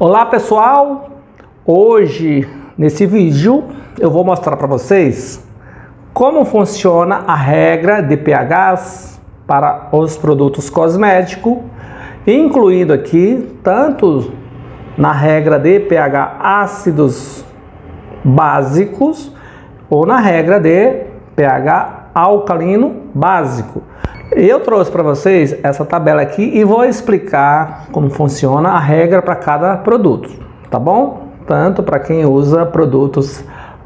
Olá pessoal, hoje nesse vídeo eu vou mostrar para vocês como funciona a regra de pHs para os produtos cosméticos, incluindo aqui tanto na regra de pH ácidos básicos ou na regra de pH alcalino básico. Eu trouxe para vocês essa tabela aqui e vou explicar como funciona a regra para cada produto, tá bom? Tanto para quem usa produtos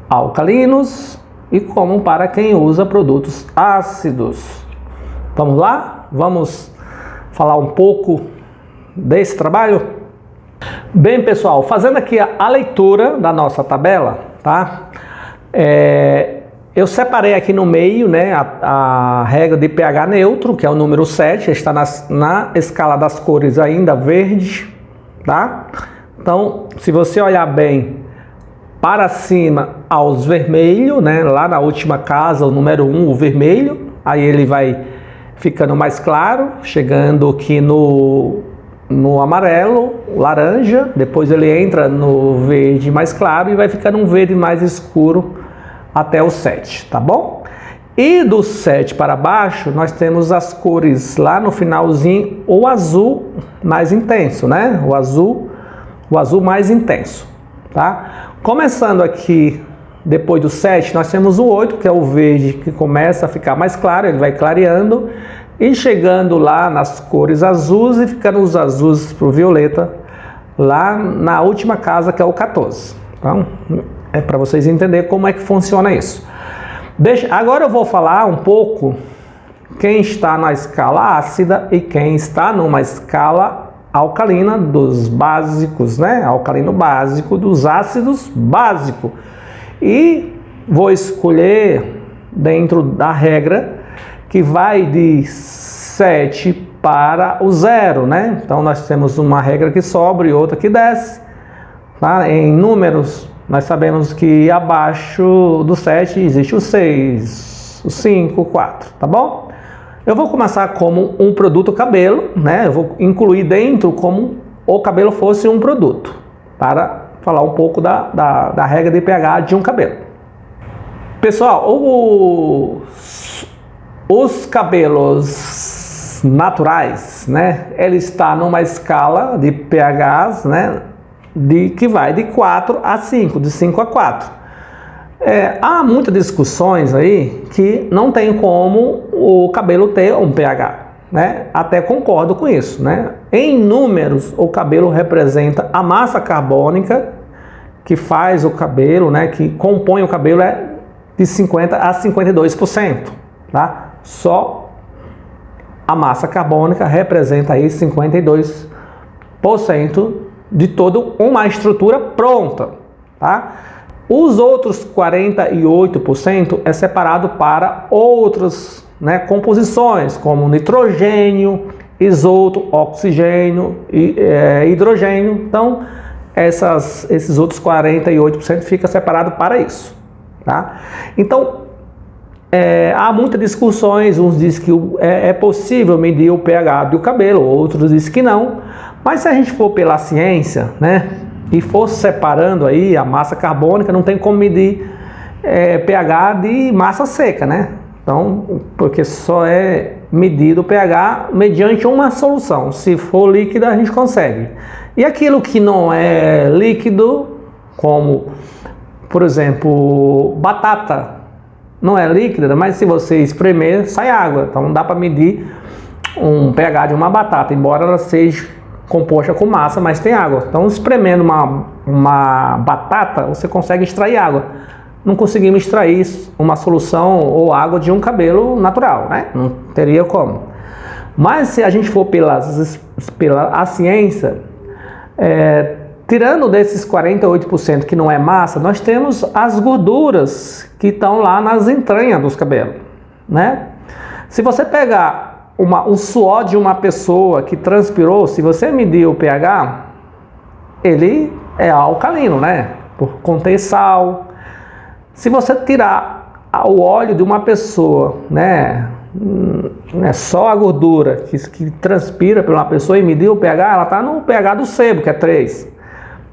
alcalinos e como para quem usa produtos ácidos. Vamos lá? Vamos falar um pouco desse trabalho? Bem, pessoal, fazendo aqui a leitura da nossa tabela, tá? Eu separei aqui no meio, né, a regra de pH neutro, que é o número 7, está na escala das cores ainda verde, tá? Então, se você olhar bem para cima aos vermelhos, né, lá na última casa, o número 1, o vermelho, aí ele vai ficando mais claro, chegando aqui no amarelo, laranja, depois ele entra no verde mais claro e vai ficando um verde mais escuro até o 7, tá bom? E do 7 para baixo, nós temos as cores lá no finalzinho, o azul mais intenso, né? O azul mais intenso, tá? Começando aqui, depois do 7, nós temos o 8, que é o verde, que começa a ficar mais claro, ele vai clareando, e chegando lá nas cores azuis e ficando os azuis para o violeta, lá na última casa, que é o 14. Então, é para vocês entenderem como é que funciona isso. Agora eu vou falar um pouco quem está na escala ácida e quem está numa escala alcalina dos básicos, né? Alcalino básico, dos ácidos básico. E vou escolher dentro da regra que vai de 7 para o 0, né? Então nós temos uma regra que sobe e outra que desce, tá? Em números, nós sabemos que abaixo do 7 existe o 6, o 5, o 4, tá bom? Eu vou começar como um produto cabelo, né? Eu vou incluir dentro como o cabelo fosse um produto, para falar um pouco da regra de pH de um cabelo. Pessoal, os cabelos naturais, né? Ele está numa escala de pHs, né? Que vai de 4 a 5, de 5 a 4. Há muitas discussões aí que não tem como o cabelo ter um pH, né? Até concordo com isso, né? Em números, o cabelo representa a massa carbônica que faz o cabelo, né? Que compõe o cabelo de 50 a 52%, tá? Só a massa carbônica representa aí 52% de toda uma estrutura pronta, tá? Os outros 48% é separado para outras, né, composições, como nitrogênio, azoto, oxigênio e hidrogênio. Então, esses outros 48% fica separado para isso, tá? Então, há muitas discussões, uns dizem que é possível medir o pH do cabelo, outros dizem que não. Mas se a gente for pela ciência, né, e for separando aí a massa carbônica, não tem como medir pH de massa seca, né? Então, porque só é medido o pH mediante uma solução. Se for líquida, a gente consegue. E aquilo que não é líquido, como, por exemplo, batata, não é líquida, mas se você espremer, sai água. Então não dá para medir um pH de uma batata, embora ela seja composta com massa, mas tem água. Então espremendo uma batata, você consegue extrair água. Não conseguimos extrair uma solução ou água de um cabelo natural, né? Não teria como. Mas se a gente for pela ciência, tirando desses 48% que não é massa, nós temos as gorduras que estão lá nas entranhas dos cabelos, né? Se você pegar o suor de uma pessoa que transpirou, se você medir o pH, ele é alcalino, né? Por conter sal. Se você tirar o óleo de uma pessoa, né? Só a gordura que transpira por uma pessoa e medir o pH, ela está no pH do sebo, que é 3.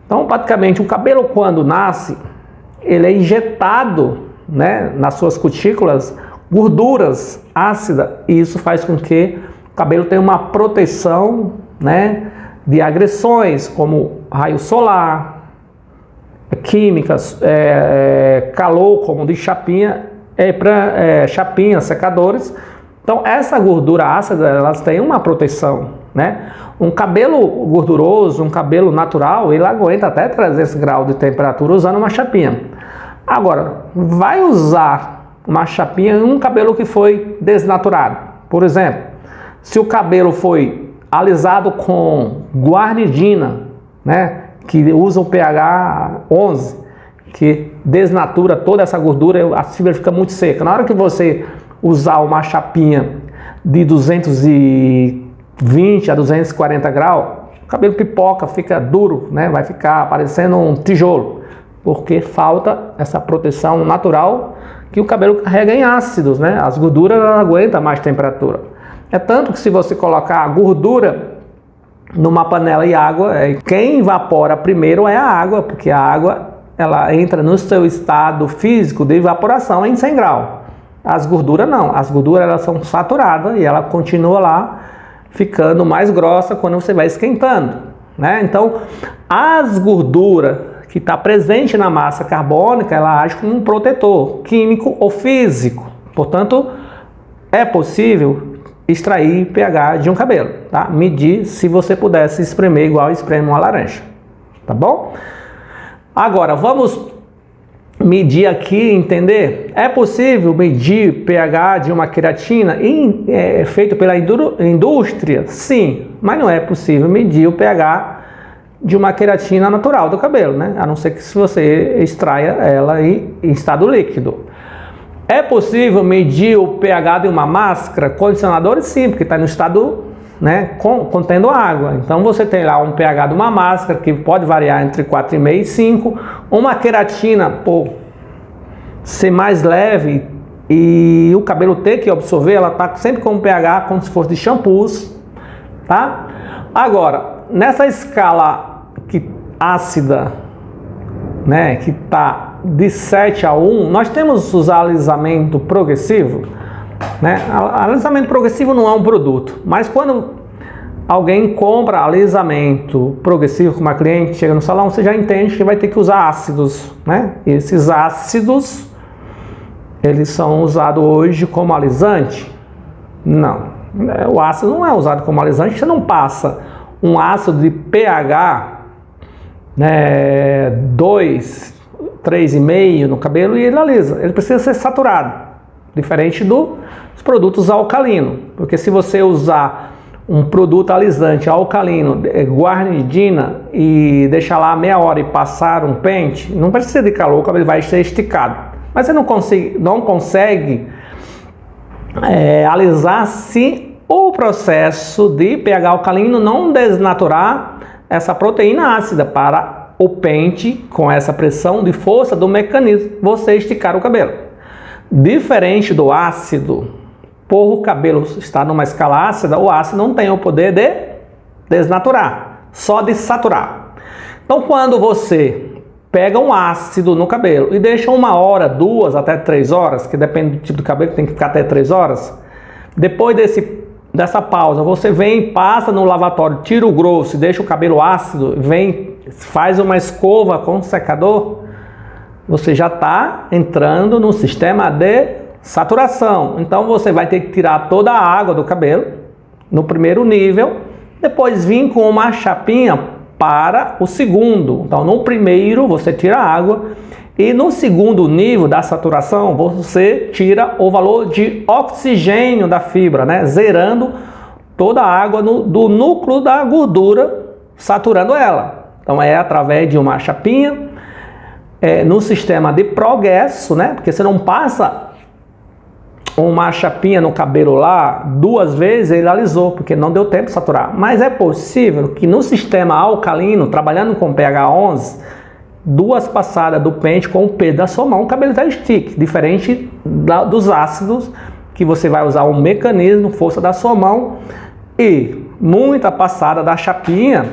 Então, praticamente, o cabelo quando nasce, ele é injetado, né, nas suas cutículas gorduras ácidas, e isso faz com que o cabelo tenha uma proteção, né, de agressões como raio solar, químicas, calor como de chapinha, chapinhas, secadores. Então essa gordura ácida, elas têm uma proteção, né? Um cabelo gorduroso, um cabelo natural, ele aguenta até 300 graus de temperatura usando uma chapinha. Agora, vai usar uma chapinha em um cabelo que foi desnaturado. Por exemplo, se o cabelo foi alisado com guarnidina, né, que usa o pH 11, que desnatura toda essa gordura, a fibra fica muito seca. Na hora que você usar uma chapinha de 220 a 240 graus, o cabelo pipoca, fica duro, né, vai ficar parecendo um tijolo, porque falta essa proteção natural que o cabelo carrega em ácidos, né? As gorduras não aguentam mais temperatura. É tanto que se você colocar a gordura numa panela e água, quem evapora primeiro é a água, porque a água ela entra no seu estado físico de evaporação em 100 graus. As gorduras não, as gorduras elas são saturadas e ela continua lá ficando mais grossa quando você vai esquentando, né? Então, as gorduras que está presente na massa carbônica, ela age como um protetor químico ou físico. Portanto, é possível extrair pH de um cabelo, tá? Medir se você pudesse espremer igual espreme uma laranja, tá bom? Agora, vamos medir aqui, entender? É possível medir pH de uma queratina feito pela indústria? Sim, mas não é possível medir o pH de uma queratina natural do cabelo, né? A não ser que se você extraia ela em estado líquido. É possível medir o pH de uma máscara? Condicionadores sim, porque está no estado, né, contendo água. Então você tem lá um pH de uma máscara que pode variar entre 4,5 e 5. Uma queratina, por ser mais leve e o cabelo ter que absorver, ela está sempre com um pH como se fosse de shampoos, tá? Agora, nessa escala ácida, né, que está de 7 a 1, nós temos os alisamento progressivo, né? Alisamento progressivo não é um produto, mas quando alguém compra alisamento progressivo com uma cliente, chega no salão, você já entende que vai ter que usar ácidos, né? Esses ácidos, eles são usados hoje como alisante? Não, o ácido não é usado como alisante, você não passa um ácido de pH, né, 2, 3,5 no cabelo e ele alisa. Ele precisa ser saturado, diferente dos produtos alcalinos, porque se você usar um produto alisante alcalino, guarnidina, e deixar lá meia hora e passar um pente, não precisa de calor, o cabelo vai ser esticado. Mas você não consegue alisar se o processo de pH alcalino não desnaturar essa proteína ácida para o pente, com essa pressão de força do mecanismo, você esticar o cabelo. Diferente do ácido, por o cabelo estar numa escala ácida, o ácido não tem o poder de desnaturar, só de saturar. Então, quando você pega um ácido no cabelo e deixa 1 hora, 2 até 3 horas, que depende do tipo de cabelo, que tem que ficar até 3 horas, depois dessa pausa, você vem, passa no lavatório, tira o grosso e deixa o cabelo ácido, vem, faz uma escova com secador, você já está entrando no sistema de saturação. Então você vai ter que tirar toda a água do cabelo no primeiro nível, depois vir com uma chapinha para o segundo. Então no primeiro você tira a água e no segundo nível da saturação você tira o valor de oxigênio da fibra, né? Zerando toda a água do núcleo da gordura, saturando ela. Então é através de uma chapinha, no sistema de progresso, né? Porque você não passa uma chapinha no cabelo lá 2 vezes, ele alisou, porque não deu tempo de saturar. Mas é possível que no sistema alcalino, trabalhando com pH 11, 2 passadas do pente com o peso da sua mão, o cabelo já estica, diferente dos ácidos, que você vai usar um mecanismo, força da sua mão, e muita passada da chapinha,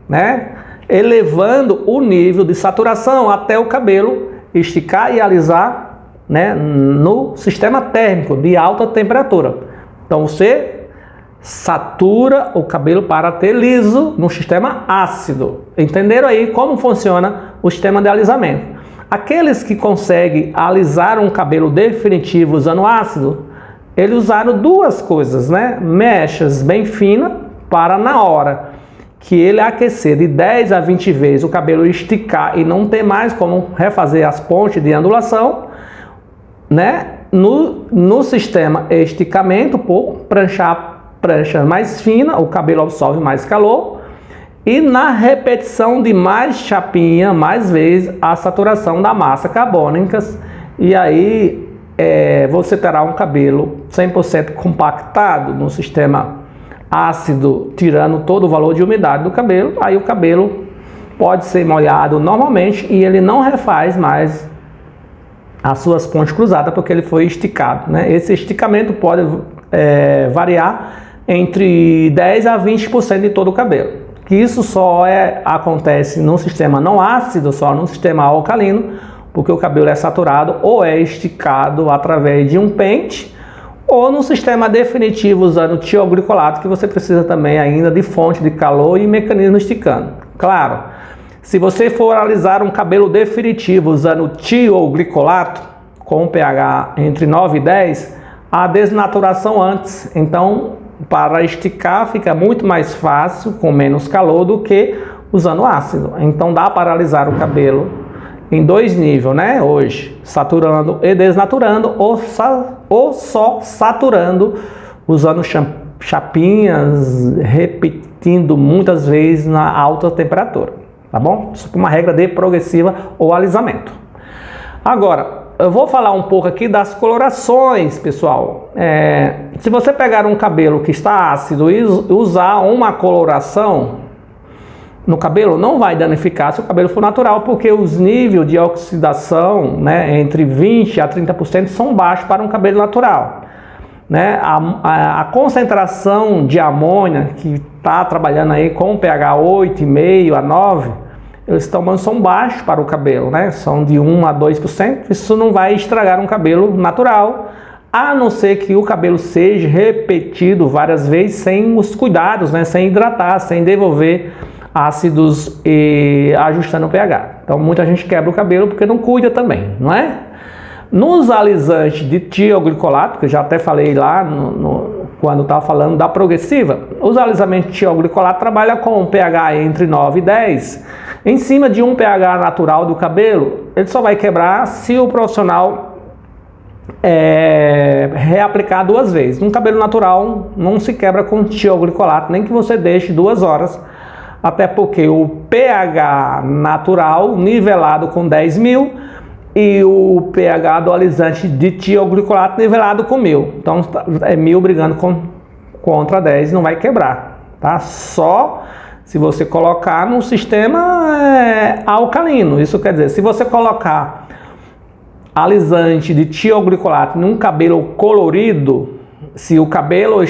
né? elevando o nível de saturação até o cabelo esticar e alisar, né, no sistema térmico de alta temperatura. Então você satura o cabelo para ter liso no sistema ácido. Entenderam aí como funciona o sistema de alisamento? Aqueles que conseguem alisar um cabelo definitivo usando ácido, eles usaram duas coisas, né? Mechas bem finas para na hora que ele aquecer de 10 a 20 vezes o cabelo esticar e não ter mais como refazer as pontes de ondulação, né? No sistema esticamento, por prancha mais fina, o cabelo absorve mais calor, e na repetição de mais chapinha, mais vezes, a saturação da massa carbônica, e aí você terá um cabelo 100% compactado no sistema ácido, tirando todo o valor de umidade do cabelo. Aí o cabelo pode ser molhado normalmente e ele não refaz mais as suas pontes cruzadas porque ele foi esticado, né? Esse esticamento pode variar entre 10 a 20% de todo o cabelo. Que isso só acontece no sistema não ácido, só no sistema alcalino, porque o cabelo é saturado ou é esticado através de um pente, ou no sistema definitivo usando tioglicolato, que você precisa também ainda de fonte de calor e mecanismo esticando. Claro, se você for alisar um cabelo definitivo usando tioglicolato, com pH entre 9 e 10, há desnaturação antes. Então, para esticar fica muito mais fácil, com menos calor, do que usando ácido. Então, dá para alisar o cabelo em dois níveis, né? Hoje, saturando e desnaturando, ou só saturando, usando chapinhas, repetindo muitas vezes na alta temperatura, tá bom? Isso é uma regra de progressiva ou alisamento. Agora, eu vou falar um pouco aqui das colorações, pessoal. Se você pegar um cabelo que está ácido e usar uma coloração no cabelo, não vai danificar se o cabelo for natural, porque os níveis de oxidação, né, entre 20% a 30% são baixos para um cabelo natural, né? A concentração de amônia que está trabalhando aí com pH 8,5 a 9, eles são baixos para o cabelo, né? São de 1 a 2%. Isso não vai estragar um cabelo natural, a não ser que o cabelo seja repetido várias vezes sem os cuidados, né? Sem hidratar, sem devolver ácidos e ajustando o pH. Então muita gente quebra o cabelo porque não cuida também, não é? Nos alisantes de tioglicolato, que eu já até falei lá quando estava falando da progressiva, os alisamentos de tioglicolato trabalham com um pH entre 9 e 10, em cima de um pH natural do cabelo. Ele só vai quebrar se o profissional reaplicar 2 vezes. Um cabelo natural não se quebra com tioglicolato, nem que você deixe 2 horas, até porque o pH natural nivelado com 10.000 e o pH do alisante de tioglicolato nivelado com 1.000. Então é 1.000 brigando contra 10, não vai quebrar, tá? Só se você colocar no sistema alcalino. Isso quer dizer, se você colocar alisante de tioglicolato num cabelo colorido, se o cabelo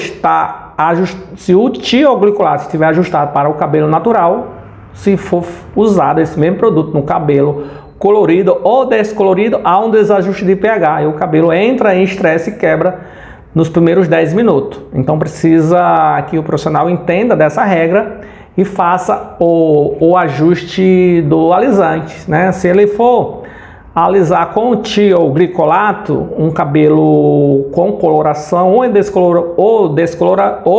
se o tioglicolato estiver ajustado para o cabelo natural, se for usado esse mesmo produto no cabelo colorido ou descolorido, há um desajuste de pH e o cabelo entra em estresse e quebra nos primeiros 10 minutos. Então precisa que o profissional entenda dessa regra e faça o ajuste do alisante, né? Se ele for alisar com tioglicolato um cabelo com coloração ou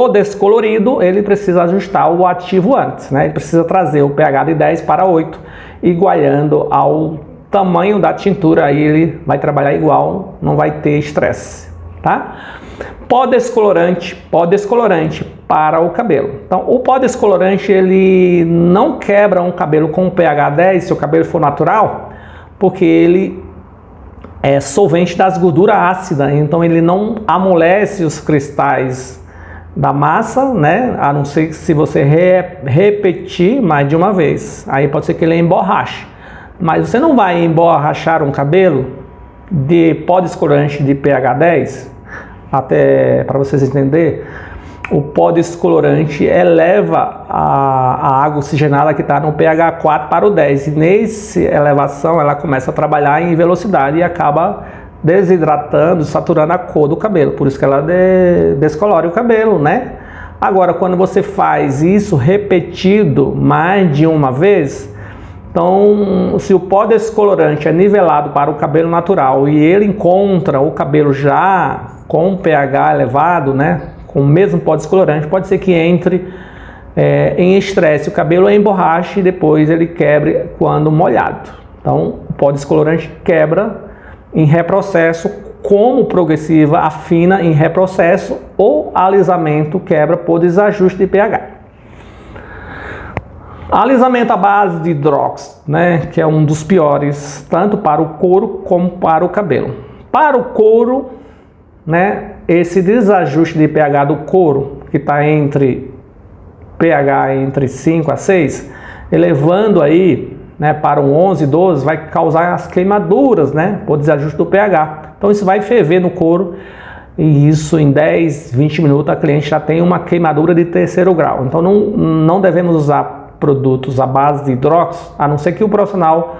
descolorido, ele precisa ajustar o ativo antes, né? Ele precisa trazer o pH de 10 para 8, igualando ao tamanho da tintura, aí ele vai trabalhar igual, não vai ter estresse, tá? Pó descolorante para o cabelo. Então, o pó descolorante, ele não quebra um cabelo com pH 10, se o cabelo for natural, porque ele é solvente das gorduras ácidas, então ele não amolece os cristais da massa, né? A não ser que se você repetir mais de uma vez, aí pode ser que ele emborrache. Mas você não vai emborrachar um cabelo de pó descolorante de pH 10, até para vocês entenderem. o pó descolorante eleva a água oxigenada que está no pH 4 para o 10. E nessa elevação ela começa a trabalhar em velocidade e acaba desidratando, saturando a cor do cabelo. Por isso que ela descolora o cabelo, né? Agora, quando você faz isso repetido mais de uma vez, então, se o pó descolorante é nivelado para o cabelo natural e ele encontra o cabelo já com pH elevado, né, com o mesmo pó descolorante, pode ser que entre em estresse, o cabelo emborrache e depois ele quebre quando molhado. Então, o pó descolorante quebra em reprocesso, como progressiva afina em reprocesso, ou alisamento quebra por desajuste de pH. Alisamento à base de hidróxido, né, que é um dos piores, tanto para o couro como para o cabelo. Para o couro, né, esse desajuste de pH do couro, que está entre pH entre 5 a 6, elevando aí, né, para um 11, 12, vai causar as queimaduras, né, por desajuste do pH. Então isso vai ferver no couro e isso em 10, 20 minutos a cliente já tem uma queimadura de 3º grau. Então não devemos usar produtos à base de hidróxido, a não ser que o profissional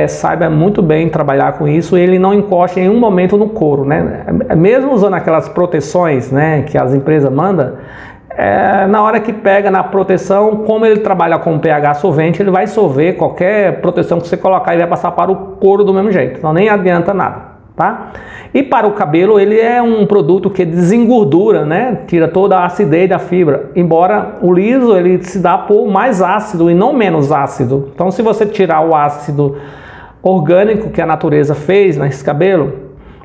saiba muito bem trabalhar com isso e ele não encoste em nenhum momento no couro, né? Mesmo usando aquelas proteções, né, que as empresas mandam, na hora que pega na proteção, como ele trabalha com pH solvente, ele vai solver qualquer proteção que você colocar e vai passar para o couro do mesmo jeito, então nem adianta nada. Tá? E para o cabelo ele é um produto que desengordura, né? Tira toda a acidez da fibra, embora o liso ele se dá por mais ácido e não menos ácido. Então se você tirar o ácido orgânico que a natureza fez nesse cabelo,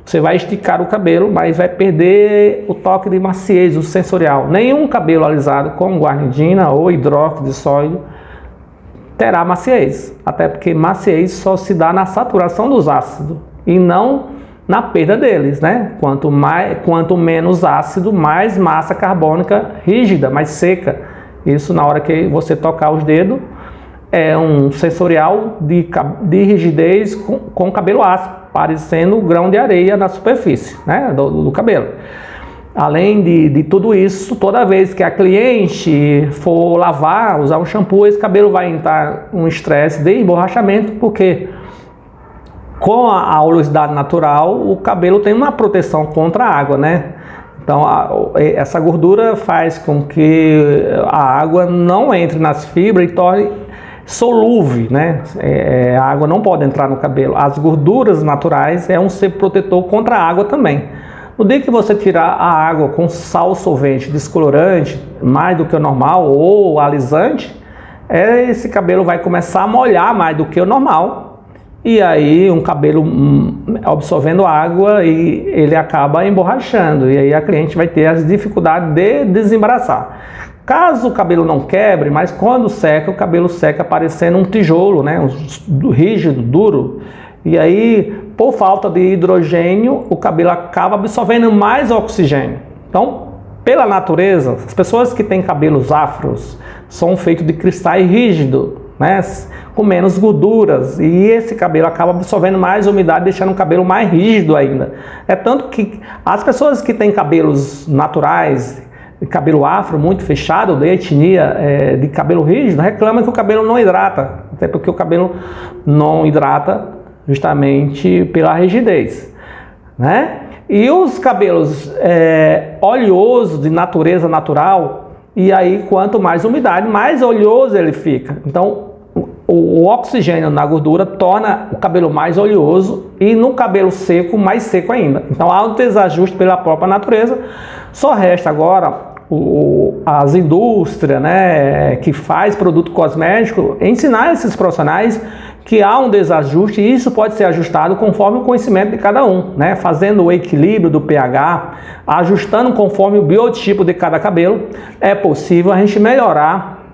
você vai esticar o cabelo, mas vai perder o toque de maciez, o sensorial. Nenhum cabelo alisado com guarnidina ou hidróxido de sódio terá maciez, até porque maciez só se dá na saturação dos ácidos e não na perda deles, né? Quanto menos ácido, mais massa carbônica rígida, mais seca. Isso na hora que você tocar os dedos é um sensorial de rigidez com cabelo ácido, parecendo grão de areia na superfície, né, do cabelo. Além de tudo isso, toda vez que a cliente for lavar, usar um shampoo, esse cabelo vai entrar um estresse de emborrachamento, porque com a oleosidade natural, o cabelo tem uma proteção contra a água, né? Então, essa gordura faz com que a água não entre nas fibras e torne solúvel, né? A água não pode entrar no cabelo. As gorduras naturais é um ser protetor contra a água também. No dia que você tirar a água com sal solvente, descolorante, mais do que o normal, ou alisante, esse cabelo vai começar a molhar mais do que o normal. E aí um cabelo absorvendo água e ele acaba emborrachando. E aí a cliente vai ter as dificuldades de desembaraçar. Caso o cabelo não quebre, mas quando seca, o cabelo seca parecendo um tijolo, né? Rígido, duro. E aí, por falta de hidrogênio, o cabelo acaba absorvendo mais oxigênio. Então, pela natureza, as pessoas que têm cabelos afros são feitos de cristais rígidos, né, com menos gorduras, e esse cabelo acaba absorvendo mais umidade, deixando o cabelo mais rígido ainda. É tanto que as pessoas que têm cabelos naturais, de cabelo afro muito fechado, de etnia de cabelo rígido, reclamam que o cabelo não hidrata, até porque o cabelo não hidrata justamente pela rigidez, né? E os cabelos oleosos de natureza natural, e aí quanto mais umidade, mais oleoso ele fica. Então o oxigênio na gordura torna o cabelo mais oleoso e no cabelo seco, mais seco ainda. Então há um desajuste pela própria natureza. Só resta agora as indústrias, né, que faz produto cosmético, ensinar esses profissionais que há um desajuste e isso pode ser ajustado conforme o conhecimento de cada um, né, fazendo o equilíbrio do pH, ajustando conforme o biotipo de cada cabelo, é possível a gente melhorar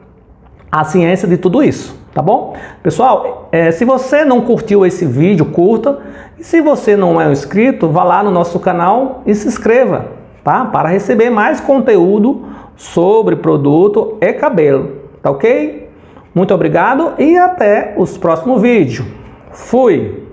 a ciência de tudo isso. Tá bom? Pessoal, se você não curtiu esse vídeo, curta. E se você não é inscrito, vá lá no nosso canal e se inscreva, tá? Para receber mais conteúdo sobre produto e cabelo. Tá ok? Muito obrigado e até os próximos vídeos. Fui!